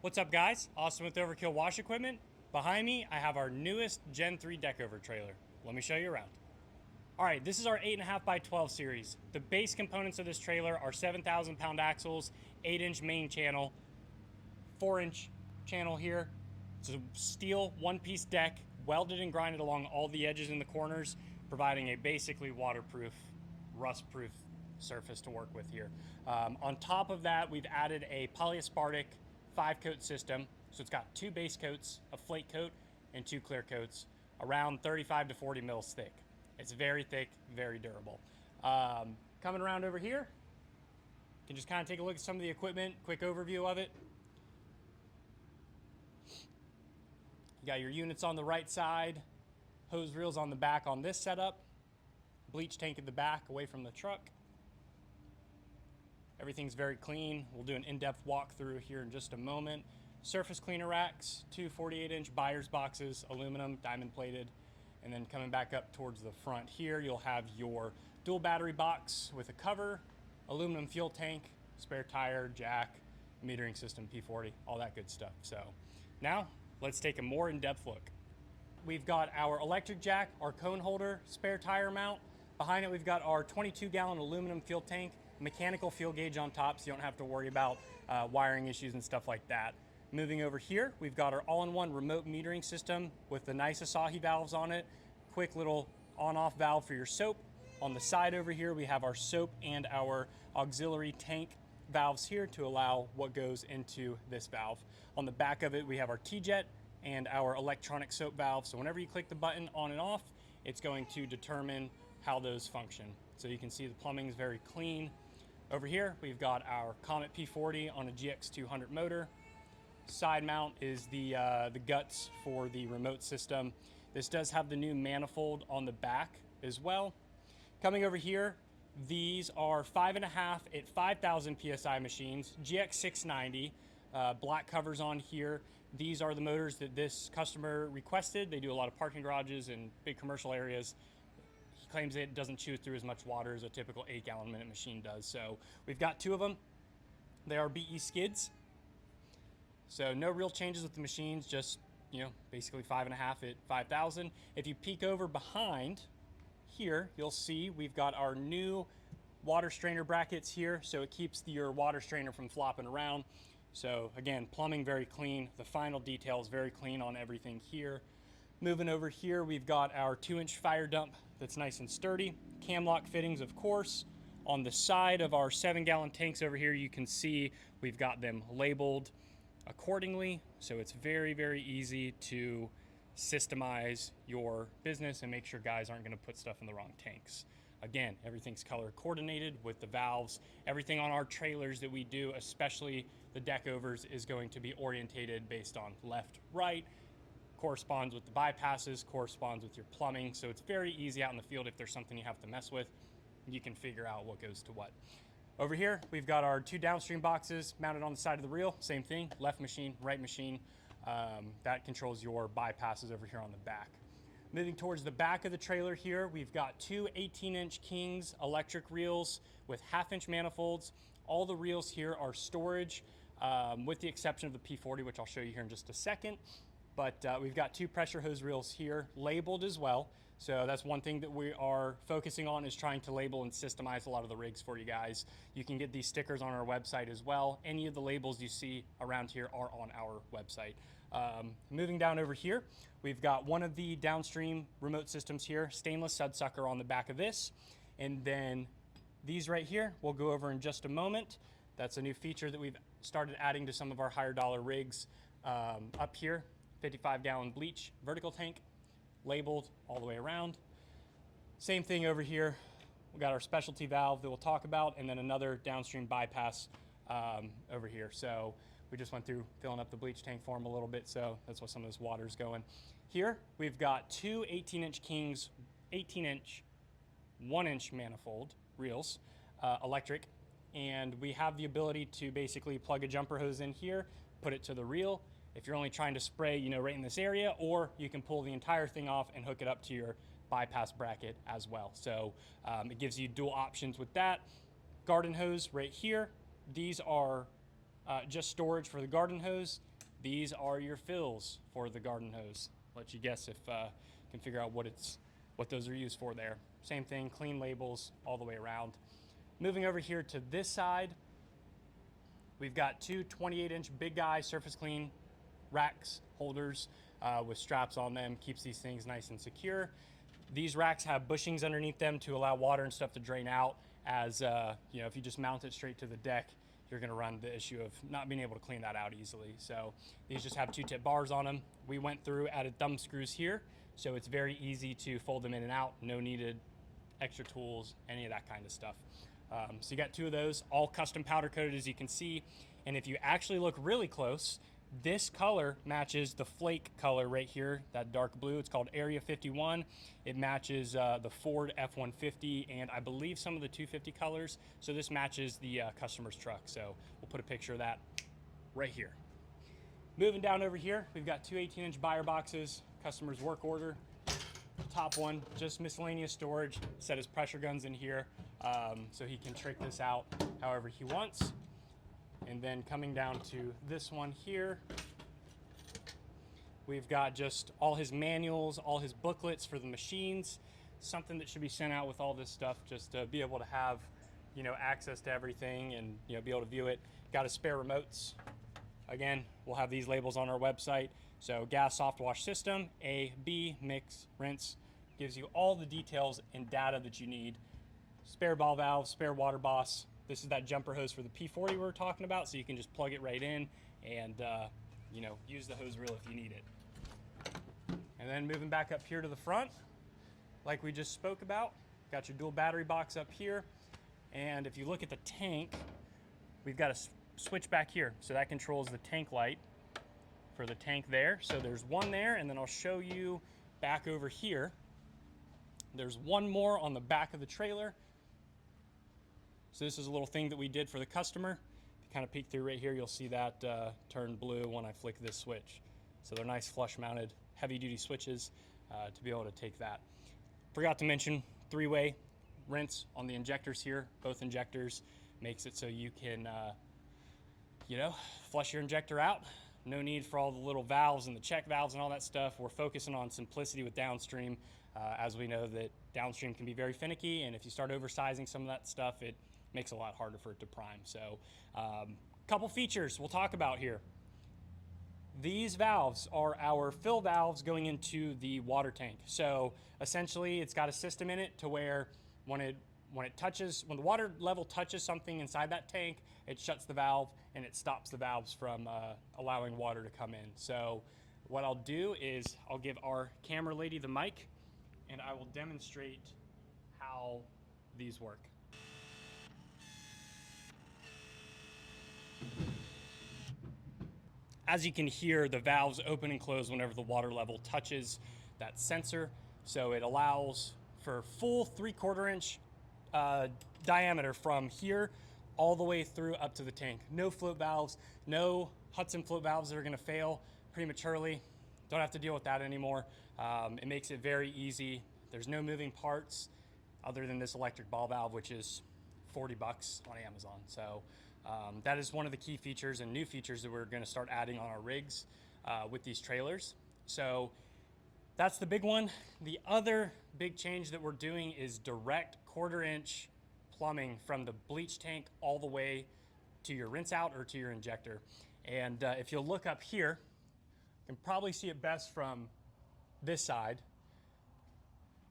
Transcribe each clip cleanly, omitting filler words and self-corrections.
What's up, guys? Austin with Overkill Wash Equipment. Behind me, I have our newest Gen 3 Deckover trailer. Let me show you around. All right, this is our 8.5 by 12 series. The base components of this trailer are 7,000 pound axles, 8-inch main channel, 4-inch channel here. It's a steel one-piece deck, welded and grinded along all the edges and the corners, providing a basically waterproof, rust-proof surface to work with here. On top of that, we've added a polyaspartic 5-coat system. So it's got 2 base coats, a flake coat, and 2 clear coats, around 35 to 40 mils thick. It's very thick, very durable. Coming around over here, you can just kind of take a look at some of the equipment, quick overview of it. You got your units on the right side, hose reels on the back on this setup, bleach tank at the back away from the truck. Everything's very clean. We'll do an in-depth walkthrough here in just a moment. Surface cleaner racks, 2 48-inch buyer's boxes, aluminum, diamond plated. And then coming back up towards the front here, you'll have your dual battery box with a cover, aluminum fuel tank, spare tire, jack, metering system, P40, all that good stuff. So now let's take a more in-depth look. We've got our electric jack, our cone holder, spare tire mount. Behind it, we've got our 22-gallon aluminum fuel tank, mechanical fuel gauge on top, so you don't have to worry about wiring issues and stuff like that. Moving over here, we've got our all-in-one remote metering system with the nice Asahi valves on it. Quick little on-off valve for your soap. On the side over here, we have our soap and our auxiliary tank valves here to allow what goes into this valve. On the back of it, we have our T-jet and our electronic soap valve. So whenever you click the button on and off, it's going to determine how those function. So you can see the plumbing is very clean. Over here, we've got our Comet P40 on a GX200 motor. Side mount is the guts for the remote system. This does have the new manifold on the back as well. Coming over here, these are 5.5 at 5,000 PSI machines, GX690, black covers on here. These are the motors that this customer requested. They do a lot of parking garages and big commercial areas. He claims it doesn't chew through as much water as a typical 8-gallon minute machine does. So we've got 2 of them. They are BE skids. So no real changes with the machines, just, basically 5.5 at 5,000. If you peek over behind here, you'll see we've got our new water strainer brackets here. So it keeps your water strainer from flopping around. So again, plumbing very clean. The final details very clean on everything here. Moving over here, we've got our 2-inch fire dump that's nice and sturdy. Cam lock fittings, of course. On the side of our 7-gallon tanks over here, you can see we've got them labeled accordingly. So it's very, very easy to systemize your business and make sure guys aren't going to put stuff in the wrong tanks. Again, everything's color coordinated with the valves. Everything on our trailers that we do, especially the Deckovers, is going to be orientated based on left, right, corresponds with the bypasses, corresponds with your plumbing. So it's very easy out in the field. If there's something you have to mess with, you can figure out what goes to what. Over here, we've got our 2 downstream boxes mounted on the side of the reel. Same thing, left machine, right machine. That controls your bypasses over here on the back. Moving towards the back of the trailer here, we've got 2 18-inch Kings electric reels with 1/2-inch manifolds. All the reels here are storage, with the exception of the P40, which I'll show you here in just a second. But we've got 2 pressure hose reels here labeled as well. So that's one thing that we are focusing on, is trying to label and systemize a lot of the rigs for you guys. You can get these stickers on our website as well. Any of the labels you see around here are on our website. Moving down over here, we've got one of the downstream remote systems here, stainless sudsucker on the back of this. And then these right here, we'll go over in just a moment. That's a new feature that we've started adding to some of our higher dollar rigs. Up here, 55-gallon bleach vertical tank, labeled all the way around. Same thing over here. We got our specialty valve that we'll talk about, and then another downstream bypass over here. So we just went through filling up the bleach tank for them a little bit, so that's why some of this water's going. Here, we've got 2 18-inch Kings, 18-inch, 1-inch manifold reels, electric, and we have the ability to basically plug a jumper hose in here, put it to the reel. If you're only trying to spray, right in this area, or you can pull the entire thing off and hook it up to your bypass bracket as well. So it gives you dual options with that. Garden hose right here. These are just storage for the garden hose. These are your fills for the garden hose. Let you guess if can figure out what those are used for there. Same thing, clean labels all the way around. Moving over here to this side, we've got two 28-inch big guy surface clean racks, holders with straps on them, keeps these things nice and secure. These racks have bushings underneath them to allow water and stuff to drain out, as you know, if you just mount it straight to the deck, you're gonna run the issue of not being able to clean that out easily. So these just have 2-tip bars on them. We went through, added thumb screws here, so it's very easy to fold them in and out, no needed extra tools, any of that kind of stuff. So you got 2 of those, all custom powder coated, as you can see. And if you actually look really close, this color matches the flake color right here, that dark blue. It's called Area 51. It matches the Ford F-150 and I believe some of the 250 colors. So this matches the customer's truck. So we'll put a picture of that right here. Moving down over here, we've got 2 18-inch buyer boxes, customer's work order. Top one, just miscellaneous storage. Set his pressure guns in here so he can trick this out however he wants. And then coming down to this one here, we've got just all his manuals, all his booklets for the machines, something that should be sent out with all this stuff just to be able to have, you know, access to everything and, you know, be able to view it. Got his spare remotes. Again, we'll have these labels on our website. So gas soft wash system, A, B, mix, rinse, gives you all the details and data that you need. Spare ball valve, spare water boss. This is that jumper hose for the P40 we were talking about, so you can just plug it right in and you know, use the hose reel if you need it. And then moving back up here to the front, like we just spoke about, got your dual battery box up here. And if you look at the tank, we've got a switch back here. So that controls the tank light for the tank there. So there's one there, and then I'll show you back over here. There's one more on the back of the trailer. So this is a little thing that we did for the customer. If you kind of peek through right here, you'll see that turn blue when I flick this switch. So they're nice flush mounted, heavy duty switches to be able to take that. Forgot to mention 3-way rinse on the injectors here. Both injectors makes it so you can, you know, flush your injector out. No need for all the little valves and the check valves and all that stuff. We're focusing on simplicity with downstream, as we know that downstream can be very finicky, and if you start oversizing some of that stuff, it makes it a lot harder for it to prime. So couple features we'll talk about here. These valves are our fill valves going into the water tank. So essentially it's got a system in it to where when the water level touches something inside that tank, it shuts the valve and it stops the valves from allowing water to come in. So what I'll do is I'll give our camera lady the mic and I will demonstrate how these work. As you can hear, the valves open and close whenever the water level touches that sensor. So it allows for full 3/4 inch diameter from here all the way through up to the tank. No float valves, no Hudson float valves that are gonna fail prematurely. Don't have to deal with that anymore. It makes it very easy. There's no moving parts other than this electric ball valve, which is 40 bucks on Amazon. So that is one of the key features and new features that we're gonna start adding on our rigs with these trailers. So that's the big one. The other big change that we're doing is direct 1/4 inch plumbing from the bleach tank all the way to your rinse out or to your injector. And if you'll look up here, you can probably see it best from this side.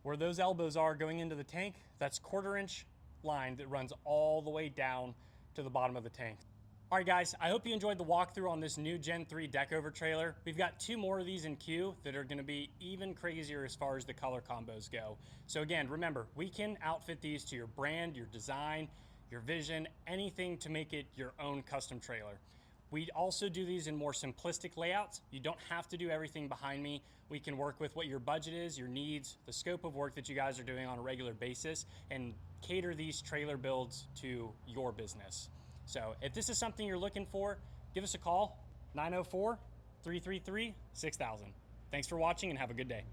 Where those elbows are going into the tank, that's 1/4 inch line that runs all the way down to the bottom of the tank. All right, guys, I hope you enjoyed the walkthrough on this new Gen 3 Deckover trailer. We've got 2 more of these in queue that are gonna be even crazier as far as the color combos go. So again, remember, we can outfit these to your brand, your design, your vision, anything to make it your own custom trailer. We also do these in more simplistic layouts. You don't have to do everything behind me. We can work with what your budget is, your needs, the scope of work that you guys are doing on a regular basis, and cater these trailer builds to your business. So if this is something you're looking for, give us a call, 904-333-6000. Thanks for watching and have a good day.